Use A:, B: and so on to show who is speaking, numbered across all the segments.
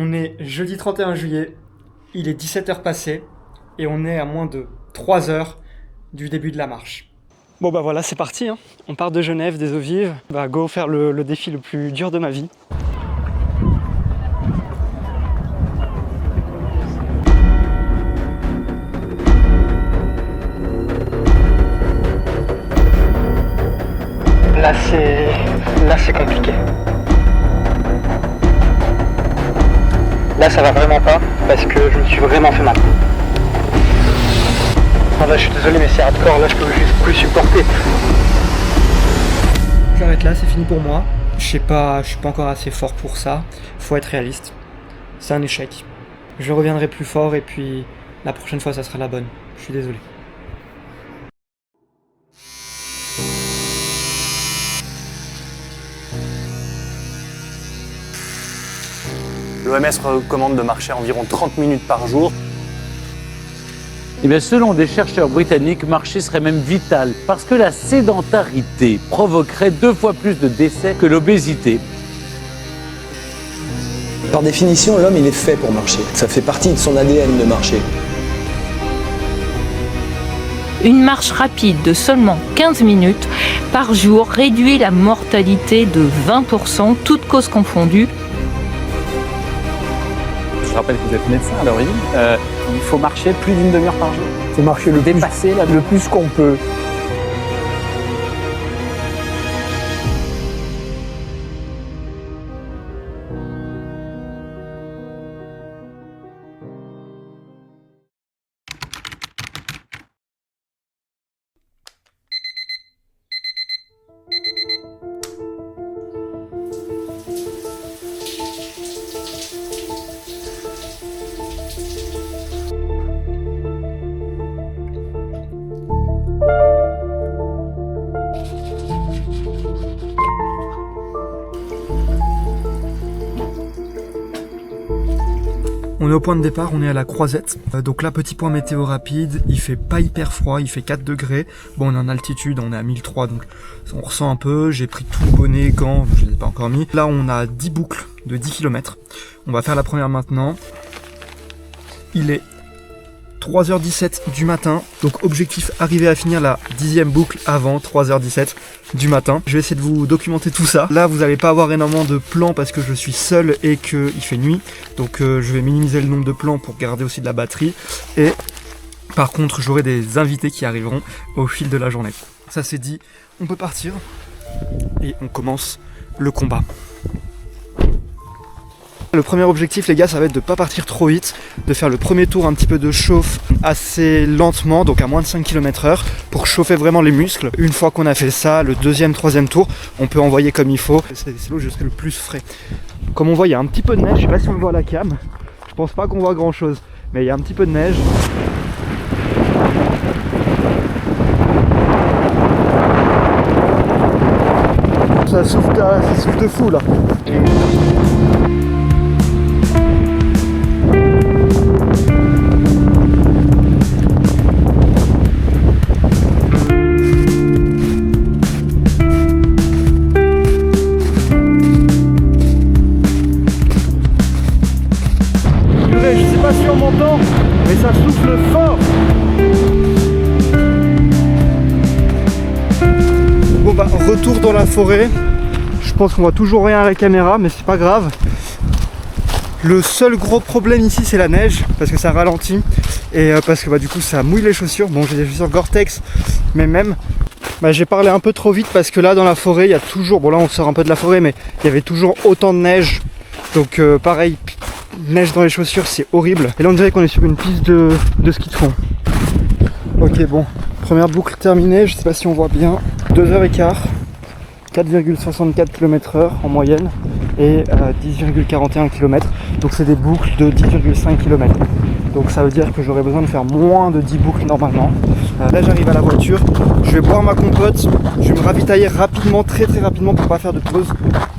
A: On est jeudi 31 juillet, il est 17h passé et on est à moins de 3 heures du début de la marche. Bon bah voilà, c'est parti, hein. On part de Genève, des eaux vives, go faire le défi le plus dur de ma vie. Là c'est compliqué. Là ça va vraiment pas parce que je me suis vraiment fait mal. Ah là je suis désolé mais c'est hardcore, là je peux juste plus supporter. J'arrête là, c'est fini pour moi. Je suis pas encore assez fort pour ça. Faut être réaliste. C'est un échec. Je reviendrai plus fort et puis la prochaine fois ça sera la bonne. Je suis désolé.
B: L'OMS recommande de marcher environ 30 minutes par jour.
C: Eh bien, selon des chercheurs britanniques, marcher serait même vital parce que la sédentarité provoquerait 2 fois plus de décès que l'obésité.
D: Par définition, l'homme, il est fait pour marcher. Ça fait partie de son ADN de marcher.
E: Une marche rapide de seulement 15 minutes par jour réduit la mortalité de 20%, toutes causes confondues.
F: Je rappelle que vous êtes médecin à l'origine. Il faut marcher plus d'une demi-heure par jour.
G: Il faut marcher le plus qu'on peut.
A: On est au point de départ, on est à la Croisette. Donc là, petit point météo rapide, il fait pas hyper froid, il fait 4 degrés. Bon, on est en altitude, on est à 1003, donc on ressent un peu. J'ai pris tout bonnet, gants, je ne les ai pas encore mis. Là, on a 10 boucles de 10 km. On va faire la première maintenant. Il est 3h17 du matin, donc objectif arriver à finir la 10e boucle avant 3h17 du matin. Je vais essayer de vous documenter tout ça. Là vous n'allez pas avoir énormément de plans parce que je suis seul et qu'il fait nuit, donc je vais minimiser le nombre de plans pour garder aussi de la batterie, et par contre j'aurai des invités qui arriveront au fil de la journée. Ça c'est dit, on peut partir et on commence le combat. Le premier objectif les gars, ça va être de ne pas partir trop vite, de faire le premier tour un petit peu de chauffe assez lentement, donc à moins de 5 km/h pour chauffer vraiment les muscles. Une fois qu'on a fait ça, le deuxième, troisième tour, on peut envoyer comme il faut. C'est là où je serai le plus frais. Comme on voit, il y a un petit peu de neige, je sais pas si on le voit à la cam, je pense pas qu'on voit grand chose, mais il y a un petit peu de neige. Ça souffle de fou là. Mais ça souffle fort. Bon bah retour dans la forêt. Je pense qu'on voit toujours rien à la caméra, mais c'est pas grave. Le seul gros problème ici c'est la neige, parce que ça ralentit et parce que du coup ça mouille les chaussures. Bon, j'ai des chaussures Gore-Tex, mais même j'ai parlé un peu trop vite parce que là dans la forêt il y a toujours, bon là on sort un peu de la forêt, mais il y avait toujours autant de neige, donc pareil, neige dans les chaussures, c'est horrible. Et là on dirait qu'on est sur une piste de ski de fond. Ok, bon, première boucle terminée, je sais pas si on voit bien. 2h15, 4,64 km/h en moyenne et 10,41 km. Donc c'est des boucles de 10,5 km. Donc ça veut dire que j'aurais besoin de faire moins de 10 boucles normalement. Là j'arrive à la voiture, je vais boire ma compote, je vais me ravitailler rapidement, très rapidement pour pas faire de pause.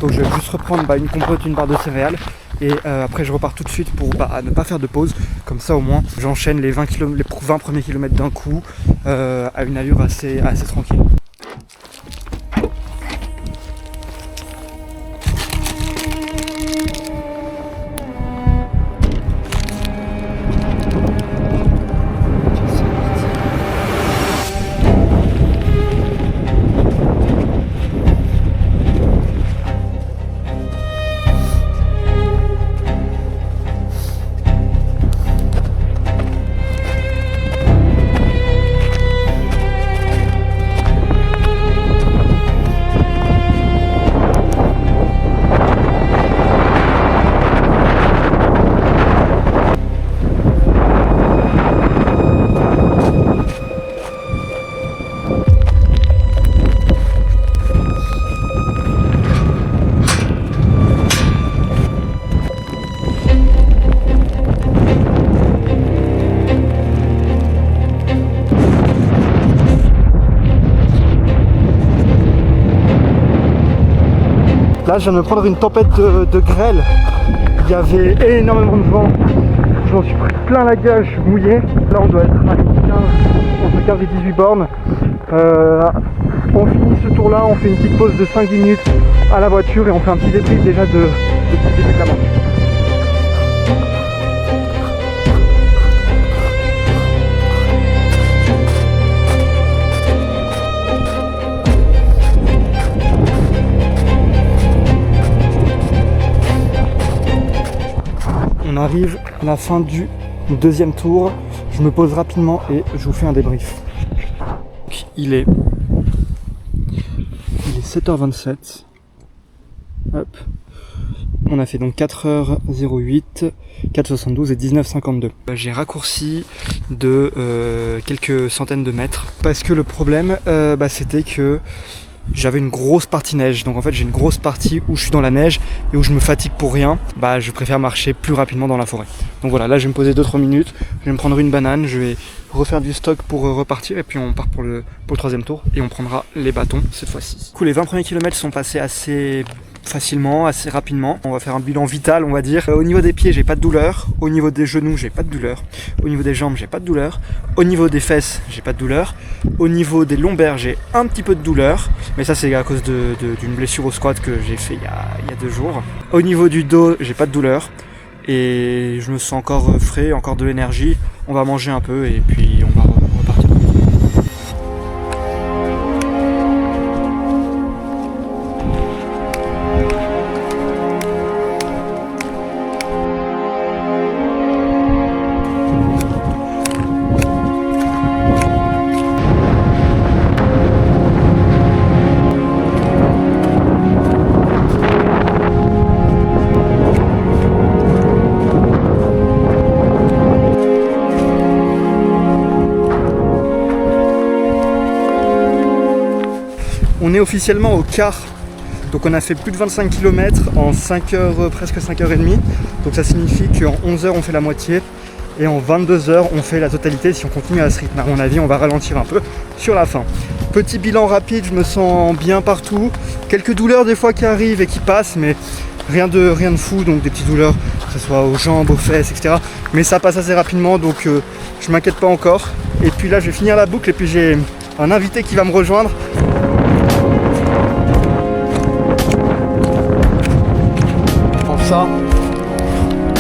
A: Donc je vais juste reprendre une compote, une barre de céréales. Et après je repars tout de suite pour ne pas faire de pause. Comme ça au moins j'enchaîne les 20 premiers kilomètres d'un coup à une allure assez tranquille. Là, je viens de me prendre une tempête de grêle. Il y avait énormément de vent. Je m'en suis pris plein la gueule, je suis mouillé. Là, on doit être à entre 15 et 18 bornes. On finit ce tour-là, on fait une petite pause de 5-10 minutes à la voiture et on fait un petit débrief déjà de début de la manche. On arrive à la fin du deuxième tour. Je me pose rapidement et je vous fais un débrief. Il est 7h27. Hop. On a fait donc 4h08, 4h72 et 19h52. J'ai raccourci de quelques centaines de mètres parce que le problème c'était que j'avais une grosse partie neige, donc en fait j'ai une grosse partie où je suis dans la neige et où je me fatigue pour rien. Je préfère marcher plus rapidement dans la forêt. Donc voilà, là je vais me poser 2-3 minutes, je vais me prendre une banane, je vais refaire du stock pour repartir et puis on part pour le troisième tour et on prendra les bâtons cette fois-ci. Du coup les 20 premiers kilomètres sont passés assez facilement, assez rapidement. On va faire un bilan vital, on va dire. Au niveau des pieds, j'ai pas de douleur. Au niveau des genoux, j'ai pas de douleur. Au niveau des jambes, j'ai pas de douleur. Au niveau des fesses, j'ai pas de douleur. Au niveau des lombaires, j'ai un petit peu de douleur. Mais ça, c'est à cause d'une blessure au squat que j'ai fait il y a 2 jours. Au niveau du dos, j'ai pas de douleur. Et je me sens encore frais, encore de l'énergie. On va manger un peu et puis on va repartir. On est officiellement au quart, donc on a fait plus de 25 km en 5 heures, presque 5h30, donc ça signifie qu'en 11 heures on fait la moitié et en 22 heures on fait la totalité si on continue à ce rythme. À mon avis on va ralentir un peu sur la fin. Petit bilan rapide, je me sens bien partout, quelques douleurs des fois qui arrivent et qui passent, mais rien de fou, donc des petites douleurs, que ce soit aux jambes, aux fesses, etc. Mais ça passe assez rapidement, donc je m'inquiète pas encore. Et puis là je vais finir la boucle et puis j'ai un invité qui va me rejoindre. Ça,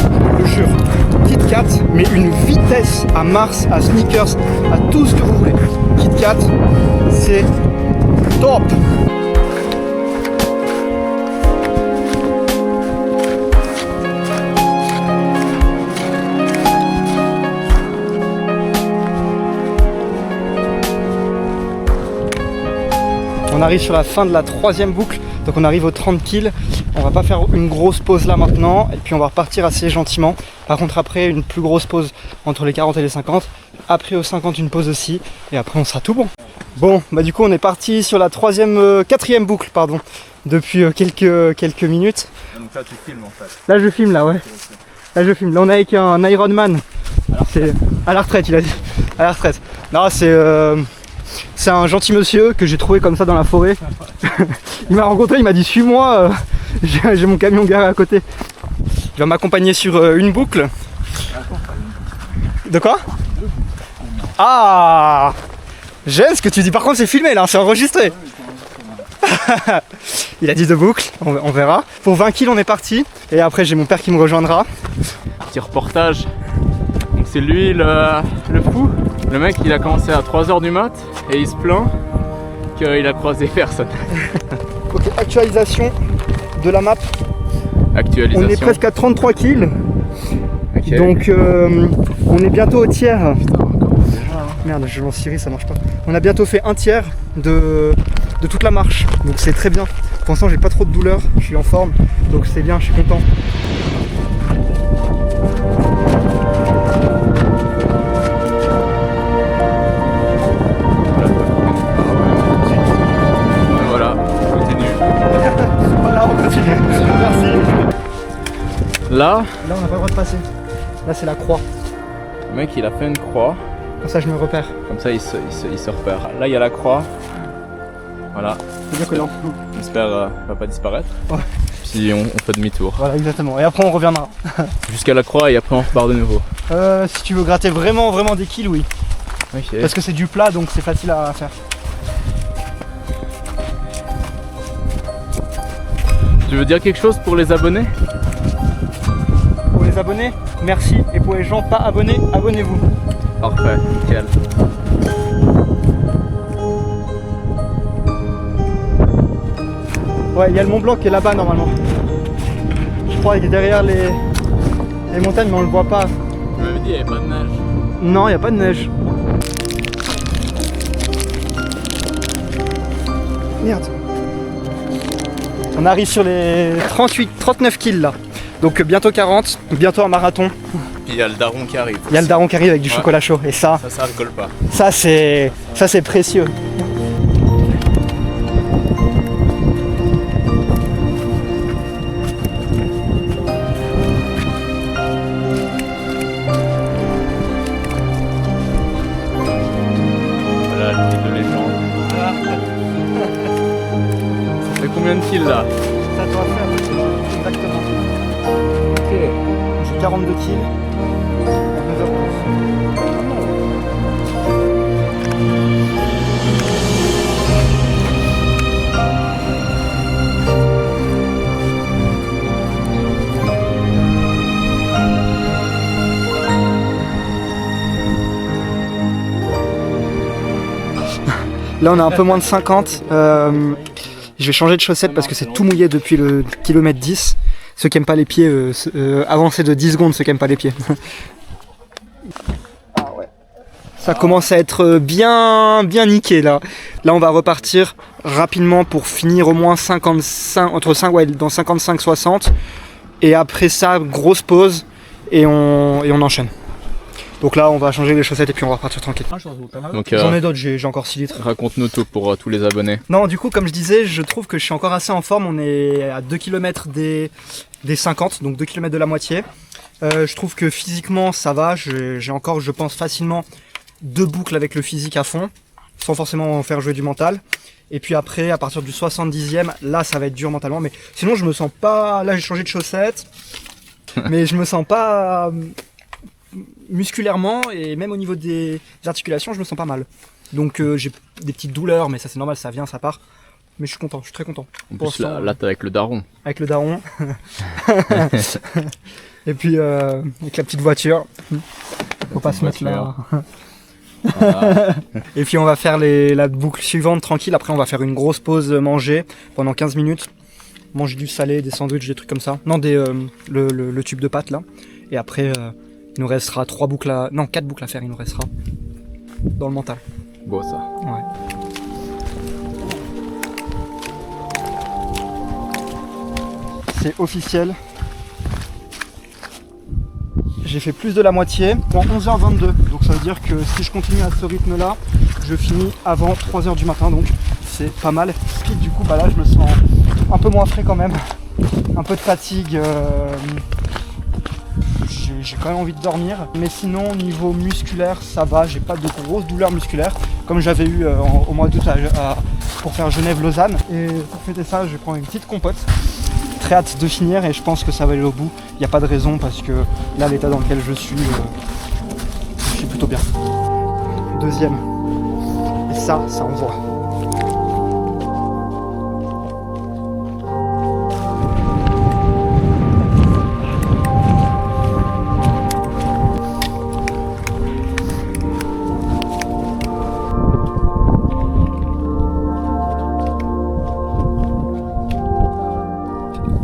A: je le jure, Kit Kat, mais une vitesse à Mars, à Snickers, à tout ce que vous voulez. Kit Kat, c'est top. On arrive sur la fin de la 3e boucle, donc on arrive aux 30 kills. On va pas faire une grosse pause là maintenant, et puis on va repartir assez gentiment. Par contre après une plus grosse pause entre les 40 et les 50. Après aux 50 une pause aussi, et après on sera tout bon. Bon, du coup on est parti sur la 4e boucle, pardon, depuis quelques minutes.
F: Donc là tu filmes en fait.
A: Là je filme là, ouais. Là je filme. Là on est avec un Ironman. C'est à la retraite, il a dit. À la retraite. Non, c'est un gentil monsieur que j'ai trouvé comme ça dans la forêt. Il m'a rencontré, il m'a dit suis-moi, j'ai mon camion garé à côté. Il va m'accompagner sur une boucle. De quoi? Ah, j'aime ce que tu dis, par contre c'est filmé là, c'est enregistré. Il a dit 2 boucles, on verra. Pour 20 kills on est parti, et après j'ai mon père qui me rejoindra.
F: Petit reportage. Donc c'est lui le fou. Le mec il a commencé à 3h du mat et il se plaint qu'il a croisé personne.
A: Ok, actualisation de la map.
F: Actualisation.
A: On est presque à 33 kills.
F: Okay.
A: Donc on est bientôt au tiers. Merde, je lance Siri, ça marche pas. On a bientôt fait un tiers de toute la marche. Donc c'est très bien. Pour l'instant j'ai pas trop de douleur, je suis en forme. Donc c'est bien, je suis content.
F: Là,
A: on n'a pas le droit de passer. Là, c'est la croix.
F: Le mec, il a fait une croix.
A: Comme ça, je me repère.
F: Comme ça, il se repère. Là, il y a la croix. Voilà.
A: C'est bien que non.
F: J'espère qu'elle va pas disparaître.
A: Ouais.
F: puis on fait demi-tour.
A: Voilà, exactement. Et après on reviendra.
F: Jusqu'à la croix et après on repart de nouveau.
A: Si tu veux gratter vraiment des kills, oui.
F: Ok.
A: Parce que c'est du plat, donc c'est facile à faire.
F: Tu veux dire quelque chose pour les abonnés?
A: Pour les abonnés, merci. Et pour les gens pas abonnés, abonnez-vous.
F: Parfait, nickel.
A: Ouais, il y a le Mont Blanc qui est là-bas normalement. Je crois qu'il est derrière les montagnes, mais on le voit pas.
F: Tu m'avais dit qu'il n'y avait pas de neige.
A: Non, il n'y a pas de neige. Merde. On arrive sur les 39 kills là. Donc bientôt 40, bientôt un marathon.
F: Puis il y a le daron qui arrive.
A: Il y a le daron qui arrive avec du chocolat chaud. Et ça
F: ne colle pas.
A: ça c'est précieux.
F: Voilà, le titre de légende. Ça fait combien de kills là?
A: Ça doit faire exactement. Ok. J'ai 42 kills. Là on a un peu moins de 50. Je vais changer de chaussettes parce que c'est tout mouillé depuis le kilomètre 10. Ceux qui aiment pas les pieds, avancez de 10 secondes ceux qui aiment pas les pieds. Ah ouais. Ça commence à être bien niqué là. Là on va repartir rapidement pour finir au moins 55, dans 55-60. Et après ça, grosse pause et on enchaîne. Donc là on va changer les chaussettes et puis on va repartir tranquille.
F: Donc,
A: J'en ai d'autres, j'ai encore 6 litres.
F: raconte-nous tout pour tous les abonnés.
A: Non, du coup, comme je disais, je trouve que je suis encore assez en forme. On est à 2 km des 50, donc 2 km de la moitié. Je trouve que physiquement, ça va. J'ai encore, je pense, facilement 2 boucles avec le physique à fond, sans forcément faire jouer du mental. Et puis après, à partir du 70e, là, ça va être dur mentalement. Mais sinon, je me sens pas... Là, j'ai changé de chaussettes, mais je me sens pas... musculairement et même au niveau des articulations, je me sens pas mal. Donc j'ai des petites douleurs, mais ça c'est normal, ça vient, ça part. Mais je suis content, je suis très content.
F: En plus là t'es avec le daron.
A: Avec le daron. Et puis avec la petite voiture. Faut pas se mettre là.
F: Voilà.
A: Et puis on va faire la boucle suivante tranquille. Après on va faire une grosse pause manger pendant 15 minutes. Manger du salé, des sandwichs, des trucs comme ça. Non, le tube de pâtes là. Et après... il nous restera 4 boucles à faire, il nous restera dans le mental.
F: Beau ça.
A: Ouais. C'est officiel. J'ai fait plus de la moitié en 11h22. Donc ça veut dire que si je continue à ce rythme là, je finis avant 3h du matin. Donc c'est pas mal. Puis du coup, bah là je me sens un peu moins frais quand même. Un peu de fatigue. J'ai quand même envie de dormir, mais sinon niveau musculaire ça va, j'ai pas de grosses douleurs musculaires comme j'avais eu au mois d'août pour faire Genève-Lausanne. Et pour fêter ça, je vais prendre une petite compote. Très hâte de finir et je pense que ça va aller au bout. Il n'y a pas de raison parce que là l'état dans lequel je suis plutôt bien. Deuxième. Et ça envoie.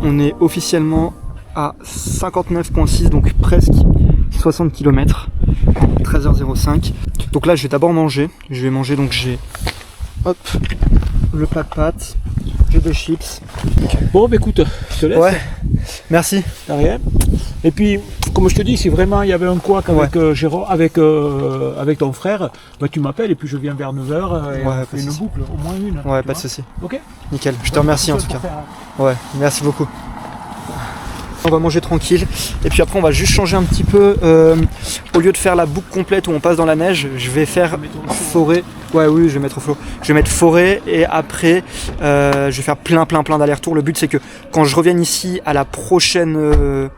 A: On est officiellement à 59,6, donc presque 60 km, 13h05. Donc là je vais d'abord manger, donc j'ai le plat de pâtes, j'ai des chips.
G: Bon, bah écoute, je te laisse.
A: Ouais, merci.
G: De rien. Et puis, comme je te dis, si vraiment il y avait un couac avec Jérôme, avec ton frère, bah tu m'appelles et puis je viens vers 9h et on fait une boucle, au moins une.
A: Ouais, pas de soucis.
G: Ok.
A: Nickel, je te remercie en tout cas. Ouais, merci beaucoup. On va manger tranquille et puis après on va juste changer un petit peu. Au lieu de faire la boucle complète où on passe dans la neige, je vais faire forêt. Ouais, oui, je vais mettre au flot. Je vais mettre forêt et après je vais faire plein d'allers-retours. Le but c'est que quand je revienne ici à la prochaine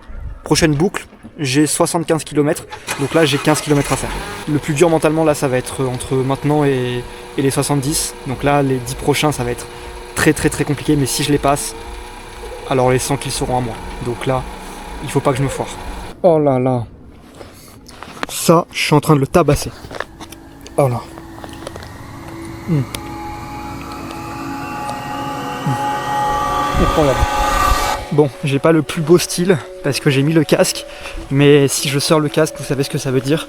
A: boucle, j'ai 75 km. Donc là j'ai 15 km à faire. Le plus dur mentalement là ça va être entre maintenant et les 70. Donc là les 10 prochains ça va être très compliqué, mais si je les passe, alors les 100 kills seront à moi. Donc là, il faut pas que je me foire. Oh là là. Ça, je suis en train de le tabasser. Oh là. Incroyable. Bon, j'ai pas le plus beau style parce que j'ai mis le casque, mais si je sors le casque, vous savez ce que ça veut dire.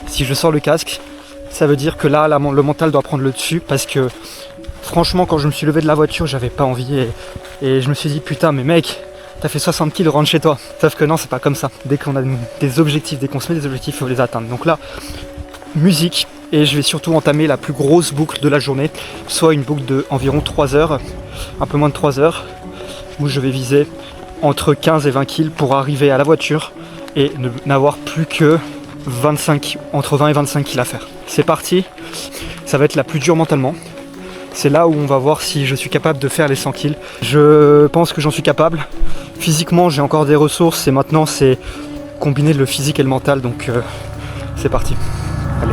A: Si je sors le casque, ça veut dire que là, le mental doit prendre le dessus parce que franchement, quand je me suis levé de la voiture, j'avais pas envie et je me suis dit putain, mais mec, t'as fait 60 kills, rentre chez toi. Sauf que non, c'est pas comme ça. Dès qu'on a des objectifs, dès qu'on se met des objectifs, il faut les atteindre. Donc là, musique, et je vais surtout entamer la plus grosse boucle de la journée, soit une boucle de environ 3 heures, un peu moins de 3 heures, où je vais viser entre 15 et 20 kills pour arriver à la voiture et n'avoir plus que entre 20 et 25 kills à faire. C'est parti, ça va être la plus dure mentalement. C'est là où on va voir si je suis capable de faire les 100 kills. Je pense que j'en suis capable. Physiquement, j'ai encore des ressources et maintenant, c'est combiner le physique et le mental. Donc, c'est parti. Allez.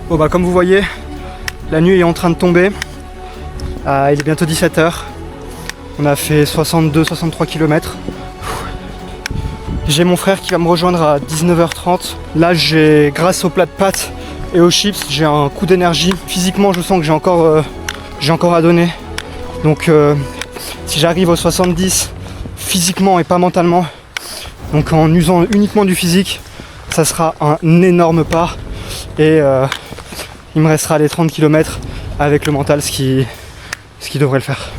A: Bon bah comme vous voyez, la nuit est en train de tomber. Il est bientôt 17h. On a fait 62-63 km. J'ai mon frère qui va me rejoindre à 19h30. Là, grâce au plat de pâtes et aux chips, j'ai un coup d'énergie. Physiquement, je sens que j'ai encore à donner. Donc, si j'arrive aux 70 physiquement et pas mentalement, donc en usant uniquement du physique, ça sera un énorme pas. Et il me restera les 30 km avec le mental, ce qui devrait le faire.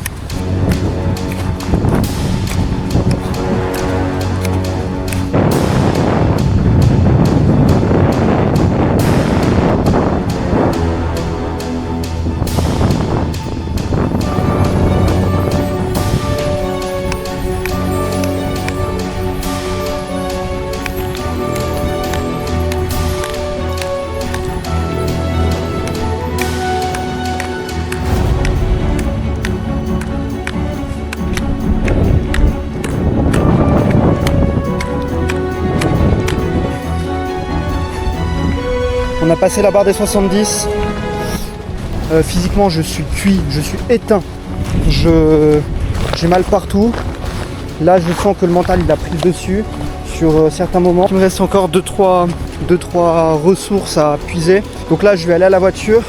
A: On a passé la barre des 70. Physiquement, je suis cuit, je suis éteint. J'ai mal partout. Là, je sens que le mental il a pris le dessus sur certains moments. Il me reste encore 2-3 ressources à puiser. Donc là, je vais aller à la voiture.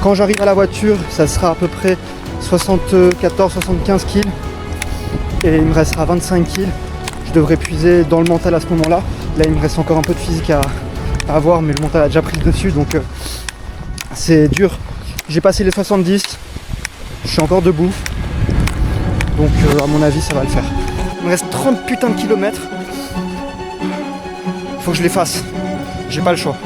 A: Quand j'arrive à la voiture, ça sera à peu près 74-75 kills. Et il me restera 25 kills. Je devrais puiser dans le mental à ce moment-là. Là, il me reste encore un peu de physique à avoir, mais le mental a déjà pris le dessus, donc c'est dur. J'ai passé les 70, je suis encore debout, donc à mon avis ça va le faire. Il me reste 30 putains de kilomètres, faut que je les fasse, j'ai pas le choix.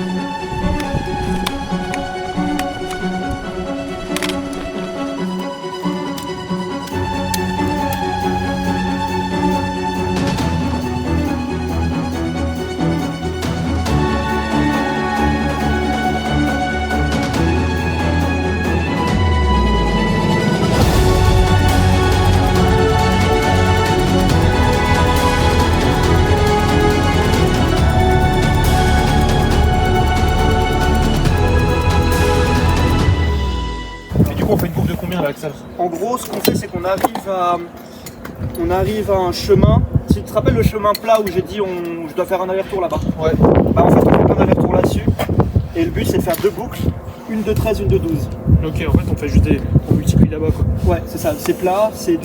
G: On fait une boucle de combien là, Axel?
A: En gros, ce qu'on fait, c'est qu'on arrive à un chemin. Si tu te rappelles le chemin plat où j'ai dit je dois faire un aller-retour là-bas. Ouais. Bah en fait, on fait plein d'allers-retours là-dessus. Et le but, c'est de faire 2 boucles, une de 13, une de 12.
G: Ok, en fait, on fait juste on multiplie là-bas quoi.
A: Ouais, c'est ça. C'est plat, c'est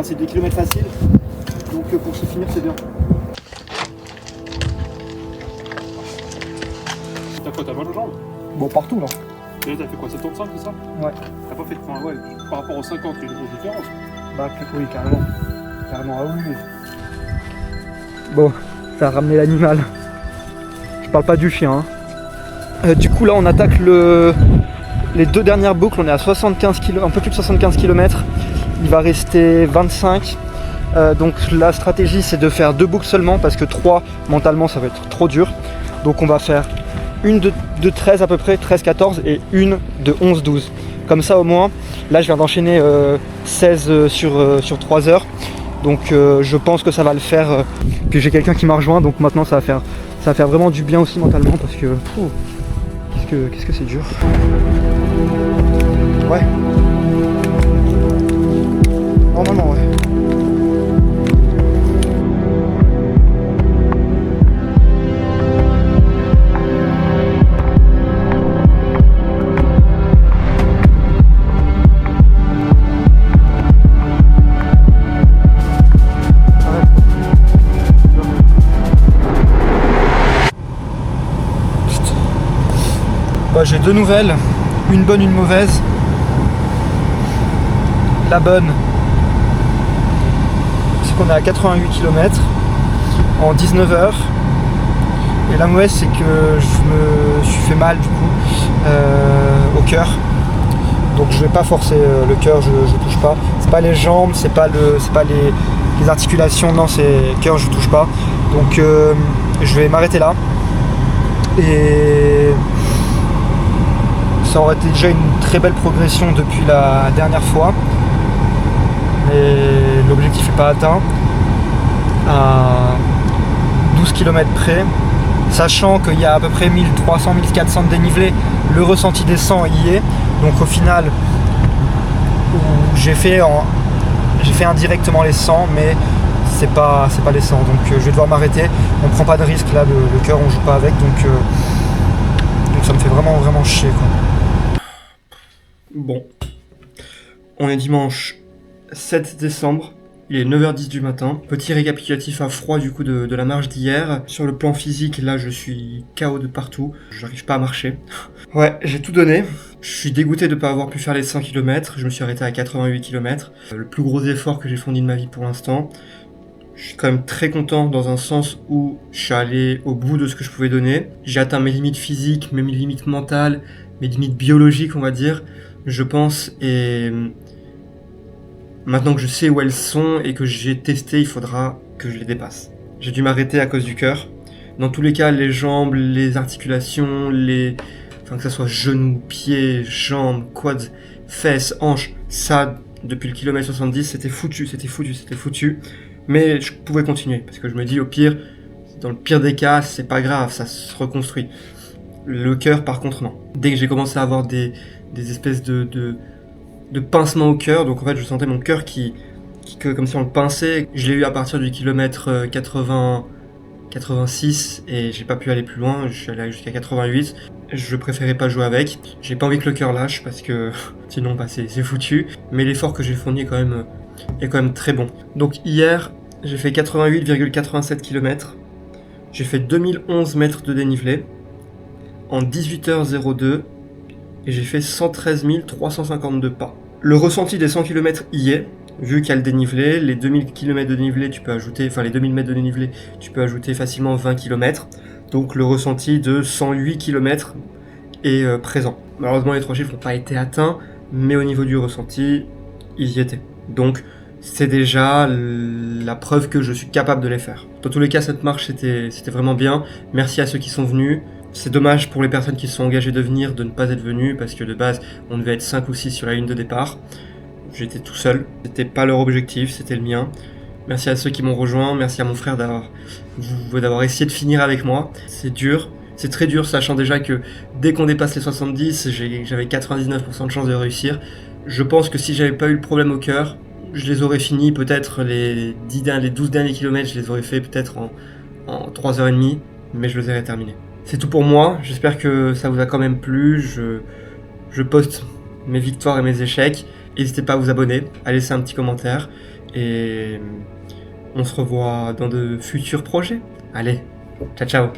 A: c'est des kilomètres faciles. Donc pour se finir, c'est bien.
G: T'as quoi, t'as mal aux jambes?
A: Bon, partout là.
G: T'as fait quoi, 75 c'est ça?
A: Ouais.
G: T'as pas fait de point, ouais, par rapport aux 50, il y a une grosse différence.
A: Bah oui, carrément. Carrément, ah oui. Bon, ça a ramené l'animal. Je parle pas du chien, hein. Du coup là on attaque les 2 dernières boucles, on est à 75 km, un peu plus de 75 km. Il va rester 25. Donc la stratégie c'est de faire 2 boucles seulement parce que 3 mentalement ça va être trop dur. Donc on va faire une de 13 à peu près, 13-14 et une de 11-12. Comme ça au moins, là je viens d'enchaîner 16 sur 3 heures. Donc je pense que ça va le faire. Puis j'ai quelqu'un qui m'a rejoint, donc maintenant ça va faire vraiment du bien aussi mentalement parce que qu'est-ce que c'est dur. Ouais. Normalement ouais. J'ai 2 nouvelles, une bonne, une mauvaise. La bonne, c'est qu'on est à 88 km en 19 heures. Et la mauvaise, c'est que je me suis fait mal du coup au cœur. Donc je vais pas forcer le cœur, je touche pas. C'est pas les jambes, c'est pas les articulations, non, c'est le cœur, je touche pas. Donc je vais m'arrêter là. Et ça aurait été déjà une très belle progression depuis la dernière fois, mais l'objectif n'est pas atteint à 12 km près, sachant qu'il y a à peu près 1300-1400 de dénivelé, le ressenti des 100 y est, donc au final j'ai fait indirectement les 100, mais c'est pas les 100, donc je vais devoir m'arrêter. On prend pas de risque là, le cœur on joue pas avec, donc ça me fait vraiment chier quoi. Bon, on est dimanche 7 décembre, il est 9h10 du matin. Petit récapitulatif à froid du coup de la marche d'hier. Sur le plan physique, là je suis KO de partout, j'arrive pas à marcher. Ouais, j'ai tout donné. Je suis dégoûté de ne pas avoir pu faire les 100 km, je me suis arrêté à 88 km. Le plus gros effort que j'ai fourni de ma vie pour l'instant. Je suis quand même très content dans un sens où je suis allé au bout de ce que je pouvais donner. J'ai atteint mes limites physiques, mes limites mentales, mes limites biologiques on va dire. Je pense, et maintenant que je sais où elles sont et que j'ai testé, il faudra que je les dépasse. J'ai dû m'arrêter à cause du cœur. Dans tous les cas, les jambes, les articulations, que ça soit genoux, pieds, jambes, quads, fesses, hanches, ça, depuis le kilomètre 70, c'était foutu. Mais je pouvais continuer, parce que je me dis, au pire, dans le pire des cas, c'est pas grave, ça se reconstruit. Le cœur, par contre, non. Dès que j'ai commencé à avoir des espèces de pincements au cœur, donc en fait je sentais mon cœur qui comme si on le pinçait. Je l'ai eu à partir du kilomètre 86 et j'ai pas pu aller plus loin, je suis allé jusqu'à 88. Je préférais pas jouer avec, j'ai pas envie que le cœur lâche parce que sinon bah, c'est foutu, mais l'effort que j'ai fourni est quand même très bon. Donc hier j'ai fait 88,87 km, j'ai fait 2011 mètres de dénivelé en 18h02 et j'ai fait 113 352 pas. Le ressenti des 100 km y est, vu qu'il y a le dénivelé, les 2000 km de dénivelé, les 2000 mètres de dénivelé, tu peux ajouter facilement 20 km. Donc le ressenti de 108 km est présent. Malheureusement les 3 chiffres n'ont pas été atteints, mais au niveau du ressenti, ils y étaient. Donc c'est déjà la preuve que je suis capable de les faire. Dans tous les cas, cette marche c'était vraiment bien. Merci à ceux qui sont venus. C'est dommage pour les personnes qui se sont engagées de venir de ne pas être venues parce que de base on devait être 5 ou 6 sur la ligne de départ. J'étais tout seul, c'était pas leur objectif, c'était le mien. Merci à ceux qui m'ont rejoint, merci à mon frère d'avoir essayé de finir avec moi. C'est dur, c'est très dur, sachant déjà que dès qu'on dépasse les 70, j'avais 99% de chance de réussir. Je pense que si j'avais pas eu le problème au cœur, je les aurais finis peut-être les 12 derniers kilomètres, je les aurais fait peut-être en 3h30, mais je les aurais terminés. C'est tout pour moi, j'espère que ça vous a quand même plu, je poste mes victoires et mes échecs. N'hésitez pas à vous abonner, à laisser un petit commentaire et on se revoit dans de futurs projets. Allez, ciao ciao.